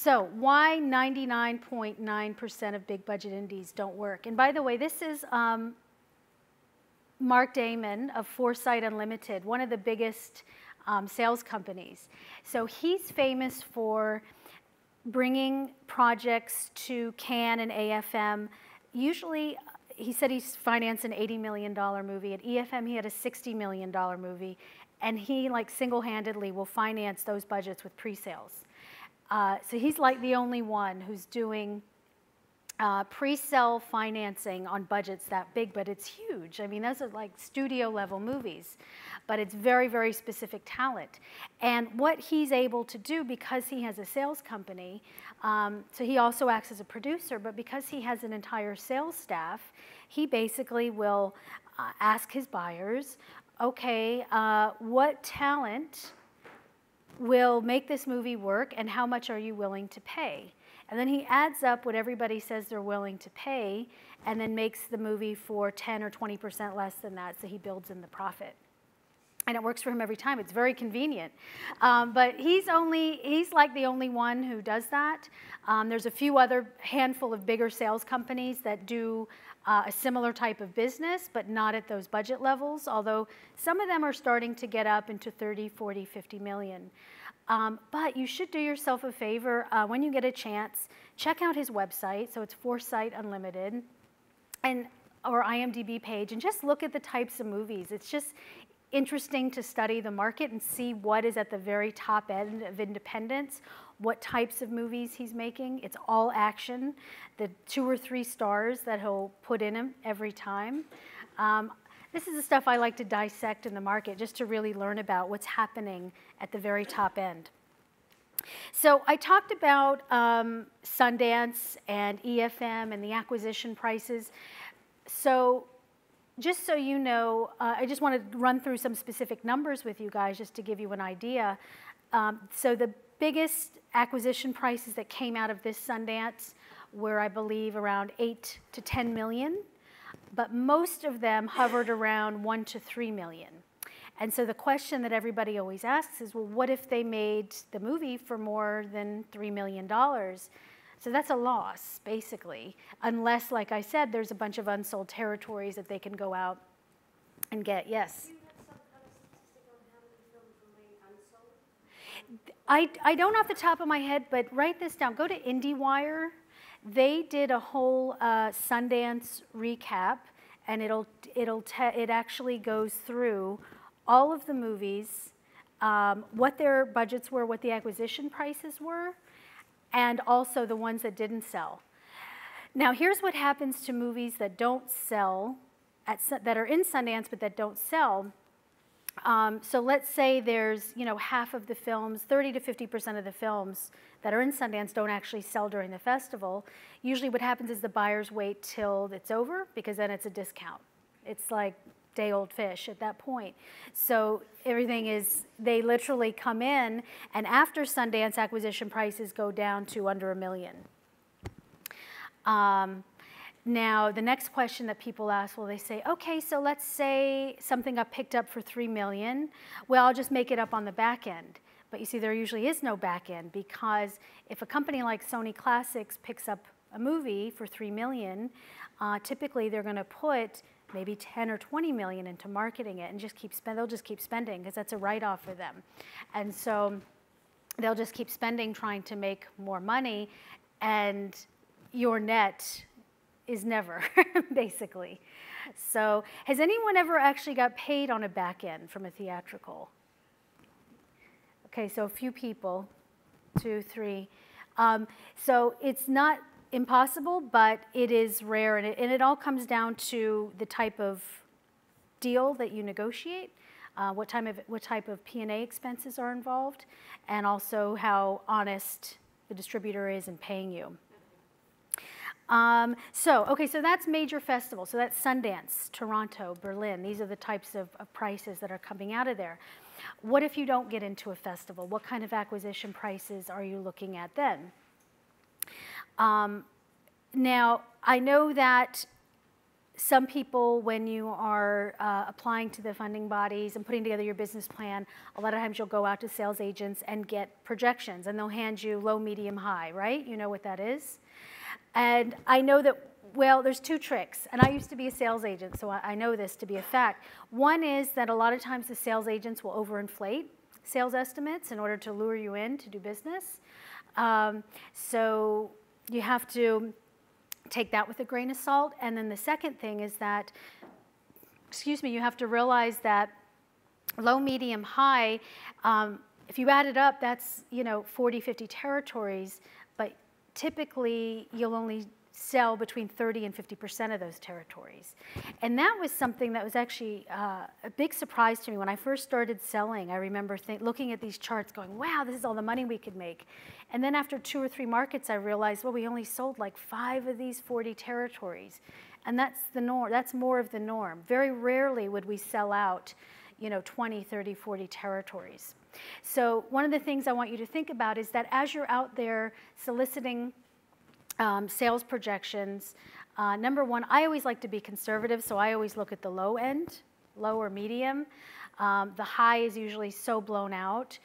So why 99.9% of big budget indies don't work? And by the way, this is Mark Damon of Foresight Unlimited, one of the biggest sales companies. So he's famous for bringing projects to Cannes and AFM. Usually, he said he's financed an $80 million movie. At EFM, he had a $60 million movie. And he, like, single-handedly will finance those budgets with pre-sales. So he's like the only one who's doing pre-sale financing on budgets that big, but it's huge. I mean, those are like studio-level movies, but it's very, very specific talent. And what he's able to do, because he has a sales company, so he also acts as a producer, but because he has an entire sales staff, he basically will ask his buyers, okay, what talent will make this movie work, and how much are you willing to pay? And then he adds up what everybody says they're willing to pay, and then makes the movie for 10 or 20% less than that, so he builds in the profit. And it works for him every time. It's very convenient. But he's like the only one who does that. There's a few other handful of bigger sales companies that do a similar type of business, but not at those budget levels, although some of them are starting to get up into 30, 40, 50 million. But you should do yourself a favor when you get a chance, check out his website. So it's Foresight Unlimited, or IMDb page, and just look at the types of movies. It's just interesting to study the market and see what is at the very top end of independence, what types of movies he's making. It's all action, the 2 or 3 stars that he'll put in him every time. This is the stuff I like to dissect in the market, just to really learn about what's happening at the very top end. So I talked about Sundance and EFM and the acquisition prices. So just so you know, I just want to run through some specific numbers with you guys just to give you an idea. So the biggest acquisition prices that came out of this Sundance were, I believe, around 8 to 10 million. But most of them hovered around 1 to 3 million. And so the question that everybody always asks is, well, what if they made the movie for more than $3 million? So that's a loss, basically, unless, like I said, there's a bunch of unsold territories that they can go out and get. Yes? Do you have some kind of statistic on how many films remain unsold? I don't off the top of my head, but write this down. Go to IndieWire. They did a whole Sundance recap, and it actually goes through all of the movies, what their budgets were, what the acquisition prices were, and also the ones that didn't sell. Now, here's what happens to movies that don't sell, that are in Sundance but that don't sell. So let's say there's, half of the films, 30 to 50% of the films that are in Sundance don't actually sell during the festival. Usually what happens is the buyers wait till it's over, because then it's a discount. It's like day-old fish at that point. So everything is, they literally come in, and after Sundance, acquisition prices go down to under $1 million. Now, the next question that people ask, well, they say, okay, so let's say something got picked up for $3 million. Well, I'll just make it up on the back end. But you see, there usually is no back end, because if a company like Sony Classics picks up a movie for $3 million, typically they're going to put maybe 10 or 20 million into marketing it, and they'll just keep spending, because that's a write-off for them. And so they'll just keep spending, trying to make more money, and your net is never, basically. So has anyone ever actually got paid on a back end from a theatrical? Okay, so a few people, 2, 3. So it's not impossible, but it is rare, and it all comes down to the type of deal that you negotiate, what type of P&A expenses are involved, and also how honest the distributor is in paying you. So that's major festivals. So that's Sundance, Toronto, Berlin. These are the types of prices that are coming out of there. What if you don't get into a festival? What kind of acquisition prices are you looking at then? Now, I know that some people, when you are applying to the funding bodies and putting together your business plan, a lot of times you'll go out to sales agents and get projections, and they'll hand you low, medium, high, right? You know what that is? And I know that, well, there's two tricks, and I used to be a sales agent, so I know this to be a fact. One is that a lot of times the sales agents will overinflate sales estimates in order to lure you in to do business. So you have to take that with a grain of salt. And then the second thing is that, excuse me, you have to realize that low, medium, high, if you add it up, that's 40, 50 territories, but typically you'll only sell between 30 and 50% of those territories. And that was something that was actually a big surprise to me. When I first started selling, I remember looking at these charts going, wow, this is all the money we could make. And then after 2 or 3 markets, I realized, well, we only sold like 5 of these 40 territories. And that's the norm. That's more of the norm. Very rarely would we sell out 20, 30, 40 territories. So one of the things I want you to think about is that as you're out there soliciting sales projections, number one, I always like to be conservative, so I always look at the low end, low or medium. The high is usually so blown out.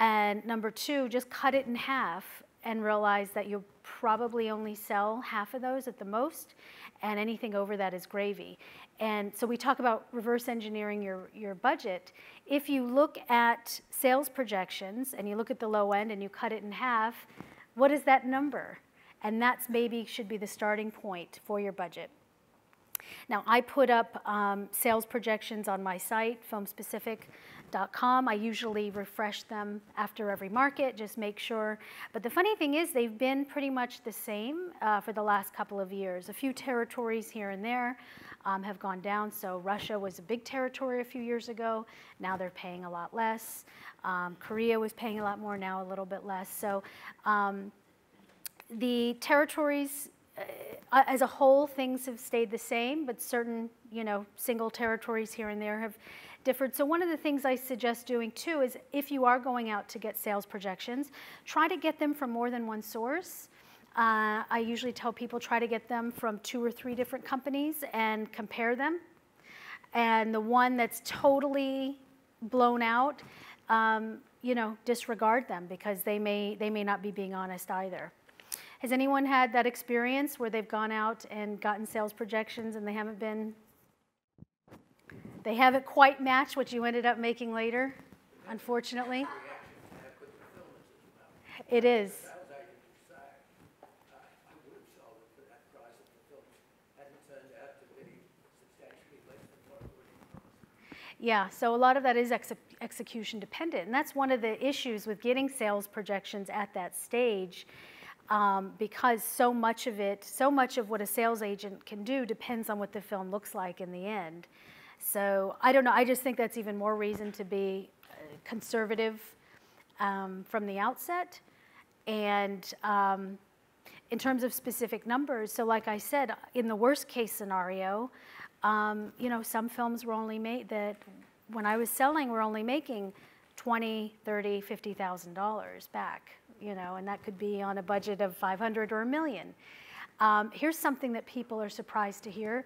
And number two, just cut it in half and realize that you'll probably only sell half of those at the most, and anything over that is gravy. And so we talk about reverse engineering your budget. If you look at sales projections and you look at the low end and you cut it in half, what is that number? And that's maybe should be the starting point for your budget. Now, I put up sales projections on my site, filmspecific.com. I usually refresh them after every market, just make sure. But the funny thing is they've been pretty much the same for the last couple of years. A few territories here and there have gone down. So Russia was a big territory a few years ago. Now they're paying a lot less. Korea was paying a lot more, now a little bit less. So the territories, as a whole, things have stayed the same, but certain, single territories here and there have differed. So one of the things I suggest doing too is if you are going out to get sales projections, try to get them from more than one source. I usually tell people try to get them from 2 or 3 different companies and compare them. And the one that's totally blown out, disregard them because they may not be being honest either. Has anyone had that experience where they've gone out and gotten sales projections and they haven't quite matched what you ended up making later, unfortunately? It is. Yeah, so a lot of that is execution dependent, and that's one of the issues with getting sales projections at that stage. Because so much of what a sales agent can do depends on what the film looks like in the end. So I don't know, I just think that's even more reason to be conservative from the outset. And in terms of specific numbers, so like I said, in the worst case scenario, some films were only made that when I was selling were only making $20,000, $30,000, $50,000 back. And that could be on a budget of 500 or $1 million. Here's something that people are surprised to hear.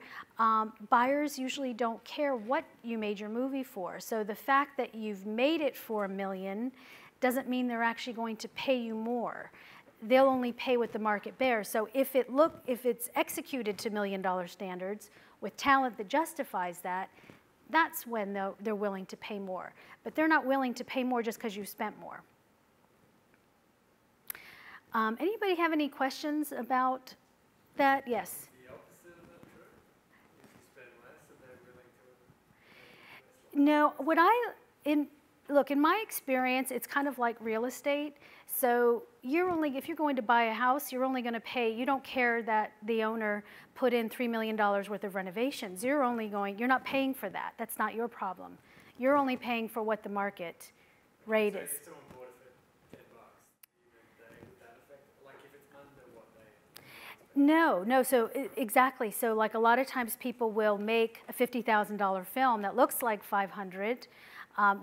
Buyers usually don't care what you made your movie for. So the fact that you've made it for $1 million doesn't mean they're actually going to pay you more. They'll only pay what the market bears. So if it's executed to $1 million standards with talent that justifies that, that's when they're willing to pay more. But they're not willing to pay more just because you spent more. Anybody have any questions about that? Yes? The opposite of that true? If you spend less and they're willing to No, look, in my experience, it's kind of like real estate. So if you're going to buy a house, you're only going to pay, you don't care that the owner put in $3 million worth of renovations. You're not paying for that. That's not your problem. You're only paying for what the market rate is. No, so exactly. So like a lot of times people will make a $50,000 film that looks like 500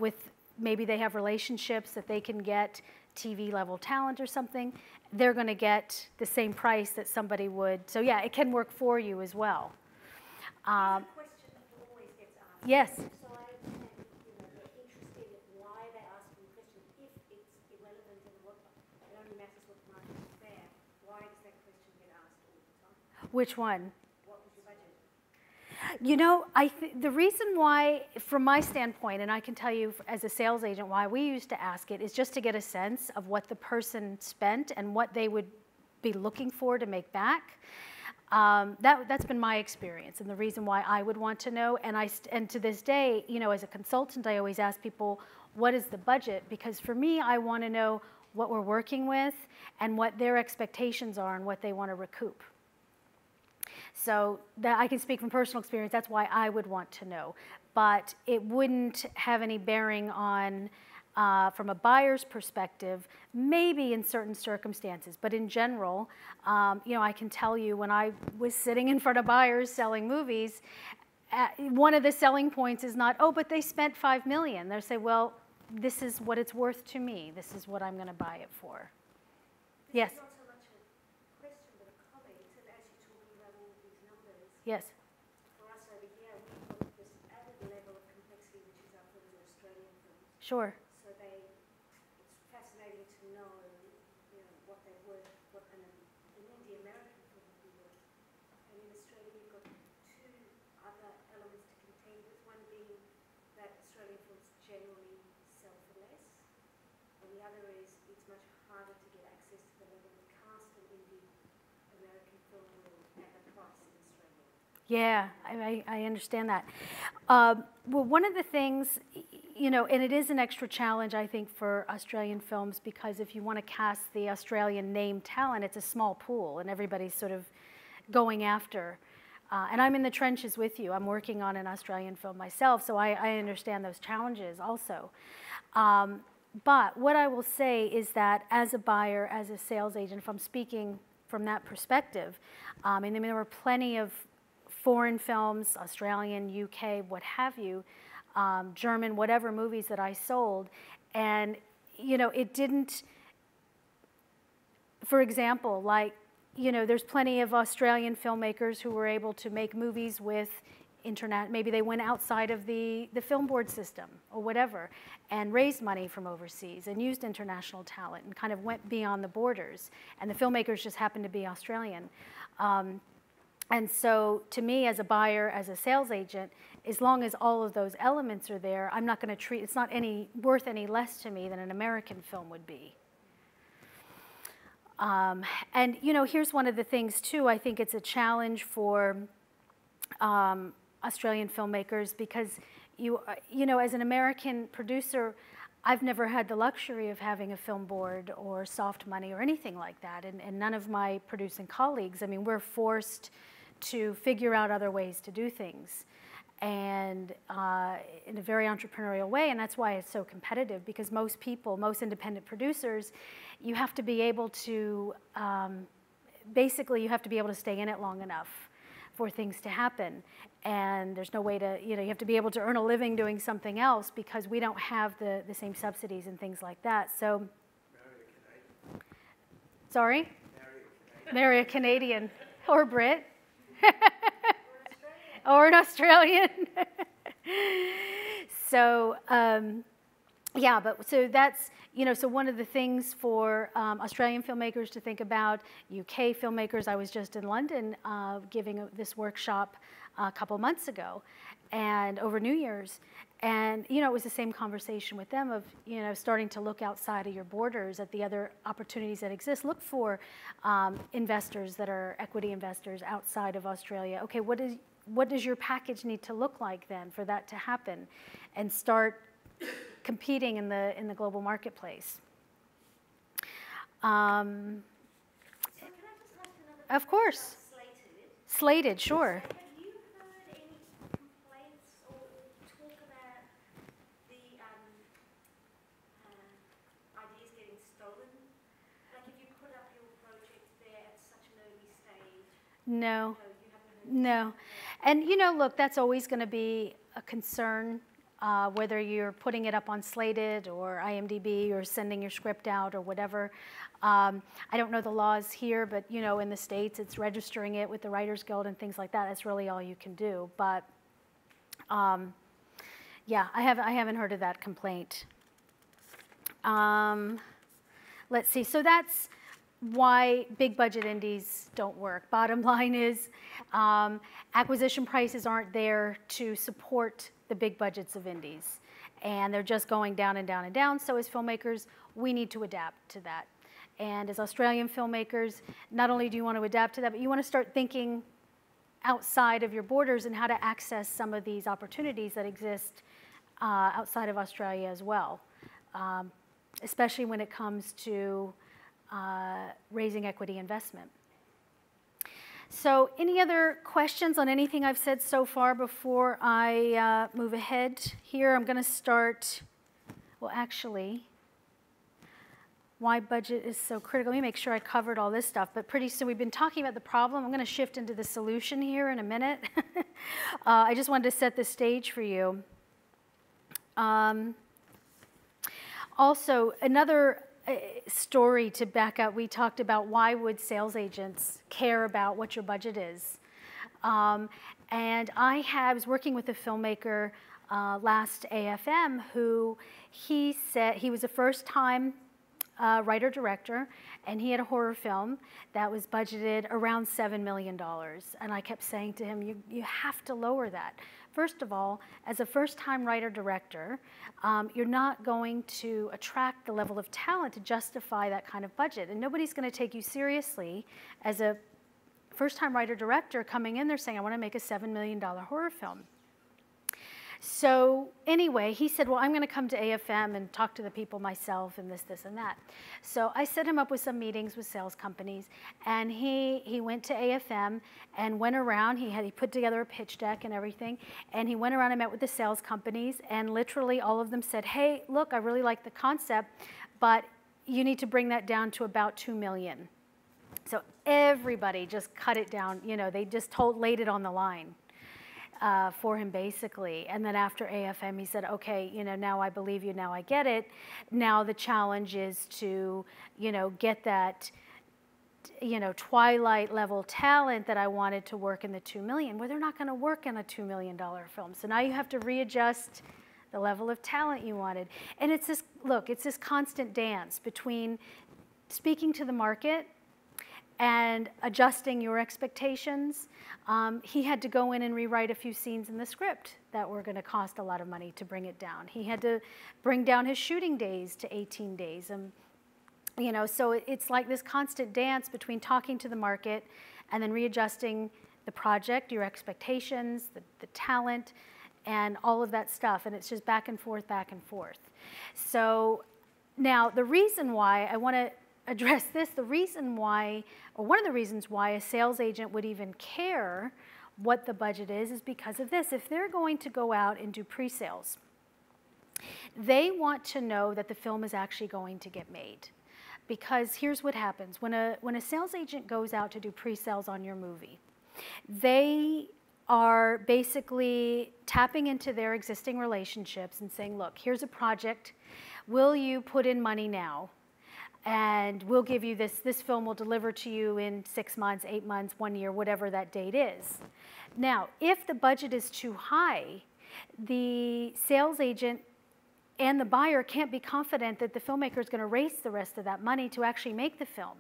with maybe they have relationships that they can get TV level talent or something. They're going to get the same price that somebody would. So yeah, it can work for you as well. Um, a question that always gets asked. yes. So I understand, they're interested in why they're asking the question. If it's irrelevant and what it only matters what the market is there, why does that question get asked all the time? Which one? What was your budget? You know, the reason why, from my standpoint, and I can tell you as a sales agent why we used to ask it, is just to get a sense of what the person spent and what they would be looking for to make back. That's been my experience, and the reason why I would want to know. And to this day, as a consultant, I always ask people, what is the budget? Because for me, I want to know what we're working with and what their expectations are and what they want to recoup. So that I can speak from personal experience, that's why I would want to know. But it wouldn't have any bearing on, from a buyer's perspective, maybe in certain circumstances. But in general, I can tell you when I was sitting in front of buyers selling movies, one of the selling points is not, oh, but they spent $5 million. They'll say, well, this is what it's worth to me. This is what I'm going to buy it for. Yes. Not so much a question, but a comment. And as you're talking about all of these numbers, Yes. for us over here, we've got this added level of complexity, which is our films are Australian films. Sure. So it's fascinating to know, what they're worth, what an indie American film would be worth. And in Australia, we've got two other elements to contend with. One being that Australian films generally sell for less, and the other is it's much harder to get access to the level of cast an indie American film will at a price in Australia. Yeah, I understand that. Well, one of the things, and it is an extra challenge, I think, for Australian films, because if you want to cast the Australian name talent, it's a small pool, and everybody's sort of going after. And I'm in the trenches with you. I'm working on an Australian film myself, so I understand those challenges also. But what I will say is that as a buyer, as a sales agent, if I'm speaking from that perspective, and there were plenty of foreign films, Australian, UK, what have you, German, whatever movies that I sold, and it didn't, for example, there's plenty of Australian filmmakers who were able to make movies with maybe they went outside of the film board system or whatever and raised money from overseas and used international talent and kind of went beyond the borders, and the filmmakers just happened to be Australian. And so to me, as a buyer, as a sales agent, as long as all of those elements are there, I'm not going to treat, it's not worth any less to me than an American film would be. And here's one of the things too, I think it's a challenge for Australian filmmakers, because as an American producer, I've never had the luxury of having a film board or soft money or anything like that, and none of my producing colleagues. I mean, we're forced to figure out other ways to do things, and in a very entrepreneurial way, and that's why it's so competitive, because most independent producers, you have to be able to, basically you have to be able to stay in it long enough for things to happen, and there's no way to, you have to be able to earn a living doing something else, because we don't have the same subsidies and things like that. So, sorry? Marry a Canadian or Brit. Or an Australian. So, so that's, so one of the things for Australian filmmakers to think about, UK filmmakers. I was just in London giving this workshop a couple months ago, and over New Year's. And, it was the same conversation with them of, starting to look outside of your borders at the other opportunities that exist. Look for investors that are equity investors outside of Australia. Okay, what does your package need to look like then for that to happen? And start competing in the global marketplace. So can I just ask another Of course. question about Slated, sure. Have you heard any complaints or talk about the ideas getting stolen? Like if you put up your project there at such an early stage, No. you haven't heard No. And look, that's always going to be a concern whether you're putting it up on Slated or IMDb or sending your script out or whatever. I don't know the laws here, but you know, in the States, it's registering it with the Writers Guild and things like that. That's really all you can do. But yeah, I haven't heard of that complaint. Let's see. So that's why big budget indies don't work. Bottom line is acquisition prices aren't there to support the big budgets of indies. And they're just going down and down and down. So as filmmakers, we need to adapt to that. And as Australian filmmakers, not only do you want to adapt to that, but you want to start thinking outside of your borders and how to access some of these opportunities that exist outside of Australia as well, especially when it comes to raising equity investment. So any other questions on anything I've said so far before I move ahead here? I'm going to start, well, actually, why budget is so critical. Let me make sure I covered all this stuff. But pretty soon, we've been talking about the problem. I'm going to shift into the solution here in a minute. I just wanted to set the stage for you. Also, another story to back up, we talked about why would sales agents care about what your budget is. And I was working with a filmmaker last AFM who he said he was a first-time writer-director, and he had a horror film that was budgeted around $7 million. And I kept saying to him, you have to lower that. First of all, as a first-time writer-director, you're not going to attract the level of talent to justify that kind of budget. And nobody's going to take you seriously as a first-time writer-director coming in there saying, I want to make a $7 million horror film. So anyway, he said, well, I'm going to come to AFM and talk to the people myself and this, and that. So I set him up with some meetings with sales companies, and he went to AFM and went around. He put together a pitch deck and everything, and he went around and met with the sales companies, and literally all of them said, hey, look, I really like the concept, but you need to bring that down to about $2 million. So everybody just cut it down. You know, they just laid it on the line. For him, basically. And then after AFM, he said, okay, you know, now I believe you, now I get it. Now the challenge is to, you know, get that, you know, Twilight level talent that I wanted to work in the $2 million. Well, they're not going to work in a $2 million film. So now you have to readjust the level of talent you wanted. And it's this, look, it's this constant dance between speaking to the market and adjusting your expectations. He had to go in and rewrite a few scenes in the script that were going to cost a lot of money to bring it down. He had to bring down his shooting days to 18 days. You know, so it's like this constant dance between talking to the market and then readjusting the project, your expectations, the talent, and all of that stuff. And it's just back and forth, back and forth. So now the reason why I want to address this, the reason why, or one of the reasons why a sales agent would even care what the budget is because of this. If they're going to go out and do pre-sales, they want to know that the film is actually going to get made. Because here's what happens. When a sales agent goes out to do pre-sales on your movie, they are basically tapping into their existing relationships and saying, look, here's a project. Will you put in money now? And we'll give you this film will deliver to you in 6 months, 8 months, 1 year, whatever that date is. Now, if the budget is too high, the sales agent and the buyer can't be confident that the filmmaker is going to raise the rest of that money to actually make the film.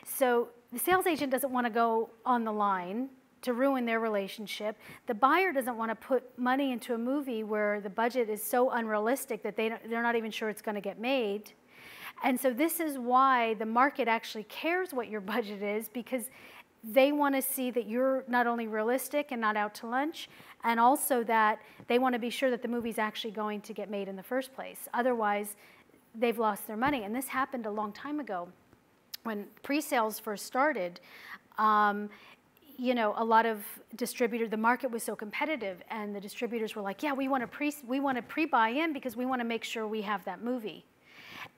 So the sales agent doesn't want to go on the line to ruin their relationship. The buyer doesn't want to put money into a movie where the budget is so unrealistic that they're not even sure it's going to get made. And so this is why the market actually cares what your budget is, because they want to see that you're not only realistic and not out to lunch, and also that they want to be sure that the movie's actually going to get made in the first place. Otherwise, they've lost their money. And this happened a long time ago. When pre-sales first started, you know, a lot of distributors, the market was so competitive, and the distributors were like, yeah, we want to pre-buy in because we want to make sure we have that movie.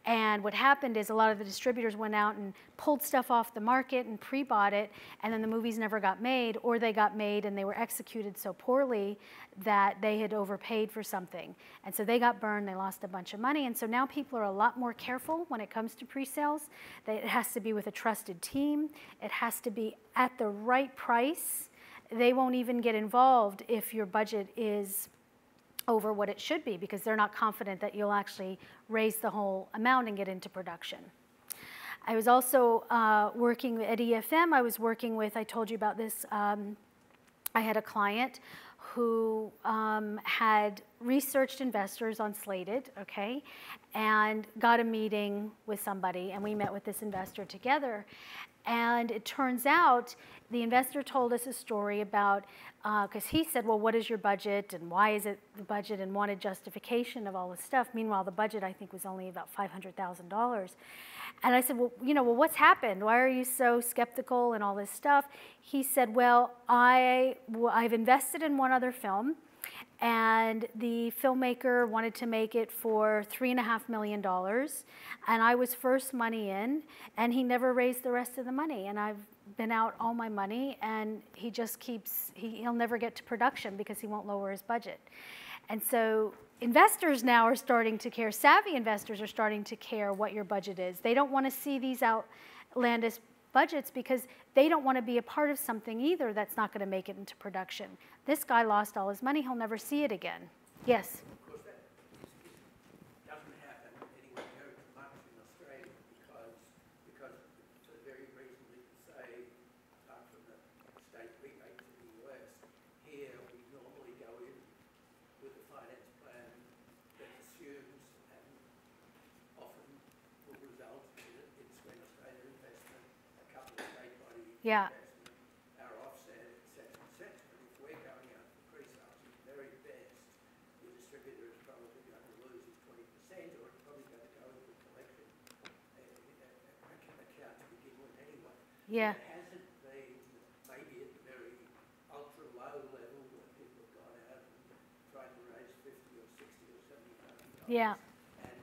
And what happened is a lot of the distributors went out and pulled stuff off the market and pre-bought it, and then the movies never got made, or they got made and they were executed so poorly that they had overpaid for something. And so they got burned, they lost a bunch of money, and so now people are a lot more careful when it comes to pre-sales. It has to be with a trusted team. It has to be at the right price. They won't even get involved if your budget is over what it should be, because they're not confident that you'll actually raise the whole amount and get into production. I was also working at EFM. I was working with, I told you about this, I had a client who had researched investors on Slated, okay, and got a meeting with somebody, and we met with this investor together. And it turns out the investor told us a story about, because he said, well, what is your budget and why is it the budget, and wanted justification of all this stuff. Meanwhile, the budget, I think, was only about $500,000. And I said, well, what's happened? Why are you so skeptical and all this stuff? He said, well, I've invested in one other film, and the filmmaker wanted to make it for $3.5 million, and I was first money in, and he never raised the rest of the money, and I've been out all my money, and he just keeps, he'll never get to production because he won't lower his budget. And so investors now are starting to care, savvy investors are starting to care what your budget is. They don't want to see these outlandish budgets because they don't want to be a part of something either that's not going to make it into production. This guy lost all his money, he'll never see it again. Yes? Of course, that doesn't happen anywhere near as much in Australia because for the very reason that you say, apart from the state rebates in the US, here we normally go in with a finance plan that assumes and often will result in when Australia investment, a couple of state body Yeah. investment are offset, etc., etc. But if we're going out for pre-sales, at the very best, the distributor is probably going to lose his 20%, or it's probably going to go into the collection account to begin with anyway. Yeah. It hasn't been maybe at the very ultra low level where people have gone out and tried to raise 50 or 60 or 70,000 dollars. Yeah. And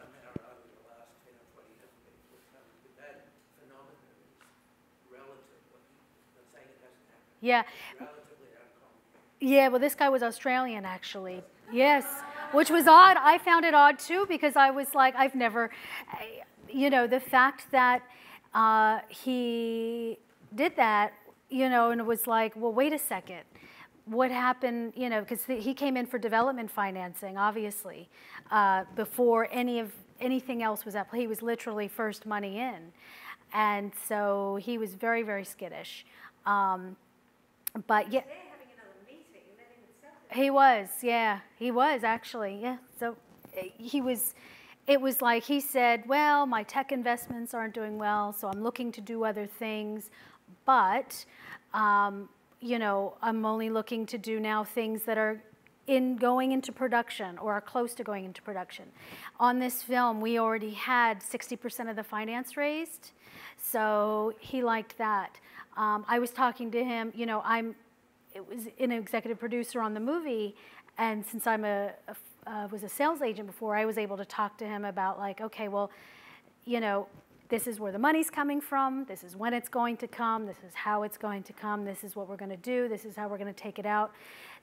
somehow or over the last 10 or 20 years, people have come. But that phenomenon is relatively, I'm not saying it hasn't happened, Yeah. relatively uncommon. Yeah, well, this guy was Australian, actually. Yes, which was odd. I found it odd, too, because I was like, I've never, the fact that he did that, and it was like, well, wait a second. What happened, because he came in for development financing, obviously, before anything else was up. He was literally first money in. And so he was very, very skittish. But yeah. They're having another meeting, and then in itself. He was, yeah. He was, actually, yeah. So it was like he said, well, my tech investments aren't doing well, so I'm looking to do other things. But, I'm only looking to do now things that are going into production or are close to going into production. On this film, we already had 60% of the finance raised, so he liked that. I was talking to him, it was an executive producer on the movie, and since I'm was a sales agent before, I was able to talk to him about like, okay, well, this is where the money's coming from, this is when it's going to come, this is how it's going to come, this is what we're going to do, this is how we're going to take it out.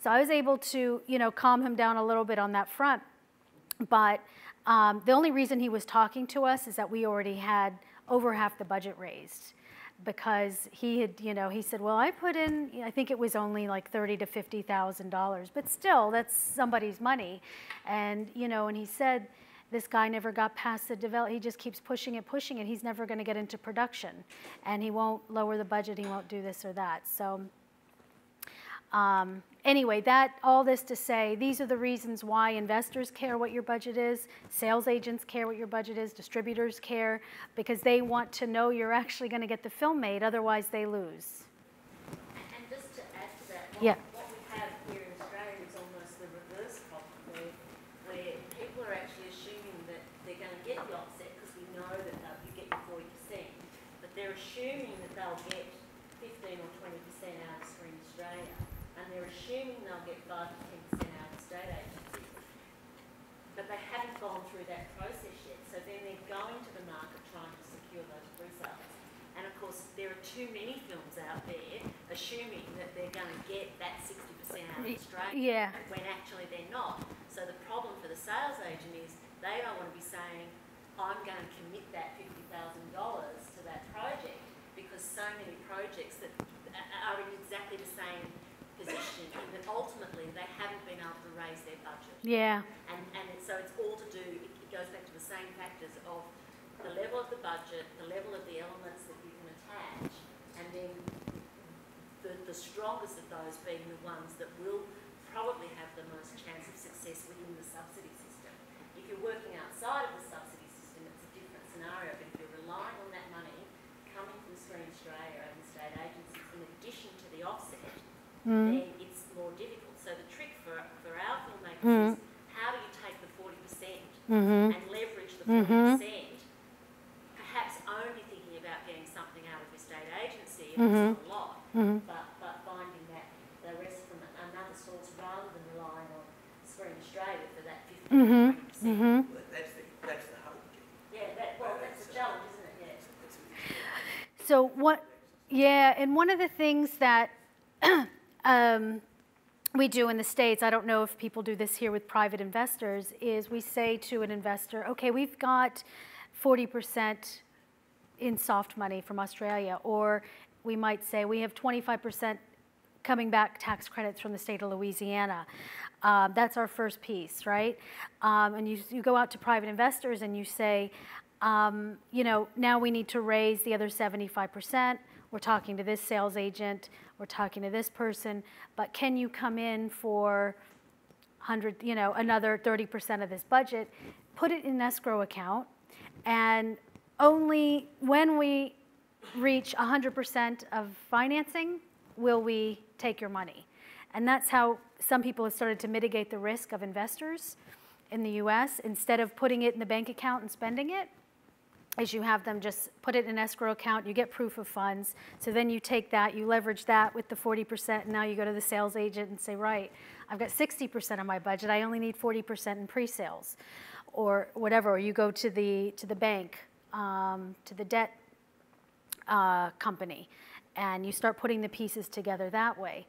So I was able to, calm him down a little bit on that front. But the only reason he was talking to us is that we already had over half the budget raised, because he had, he said, well, I put in, I think it was only like $30,000 to $50,000, but still, that's somebody's money. And, and he said, this guy never got past the development. He just keeps pushing it. He's never going to get into production. And he won't lower the budget. He won't do this or that. So anyway, all this to say, these are the reasons why investors care what your budget is, sales agents care what your budget is, distributors care, because they want to know you're actually going to get the film made. Otherwise, they lose. And just to add to that, Yeah. what we have here in Australia is almost the reverse problem, where people are actually assuming that they're going to get the offset because we know that you get your 40%, but they're assuming that they'll get 15 or 20% out of Screen Australia, and they're assuming they'll get 5 to 10% out of state agencies, but they haven't gone through through that process yet. So then they're going to the market trying to secure those pre-sales. And of course, there are too many films out there assuming that they're going to get that 60% out of Australia Yeah. when actually they're not. So the problem for the sales agent is they don't want to be saying, I'm going to commit that $50,000 to that project, because so many projects that are in exactly the same position, in that ultimately they haven't been able to raise their budget. Yeah. So it's all to do, it goes back to the same factors of the level of the budget, the level of the elements that you can attach, and then the strongest of those being the ones that will probably have the most chance of success within the subsidy system. If you're working outside of the subsidy system, it's a different scenario, but if you're relying on that money coming from Screen Australia and the state agencies in addition to the offset, then it's more difficult. So the trick for our filmmakers is, how do you take the 40% and leverage the 40%, perhaps only thinking about getting something out of your state agency, if it's not a lot, but finding that the rest from another source rather than relying on Screen Australia for that 50%. Well, that's the hope. Yeah, that's a challenge, isn't it? Yeah. So what? Yeah, and one of the things that we do in the States, I don't know if people do this here with private investors, is we say to an investor, okay, we've got 40% in soft money from Australia, or we might say we have 25% coming back tax credits from the state of Louisiana. That's our first piece, right? And you go out to private investors and you say, you know, now we need to raise the other 75%. We're talking to this sales agent, we're talking to this person, but can you come in for another 30% of this budget, put it in an escrow account, and only when we reach 100% of financing will we take your money. And that's how some people have started to mitigate the risk of investors in the US. Instead of putting it in the bank account and spending it, is you have them just put it in an escrow account, you get proof of funds, so then you take that, you leverage that with the 40%, and now you go to the sales agent and say, right, I've got 60% of my budget, I only need 40% in pre-sales, or whatever, or you go to the bank, to the debt company, and you start putting the pieces together that way.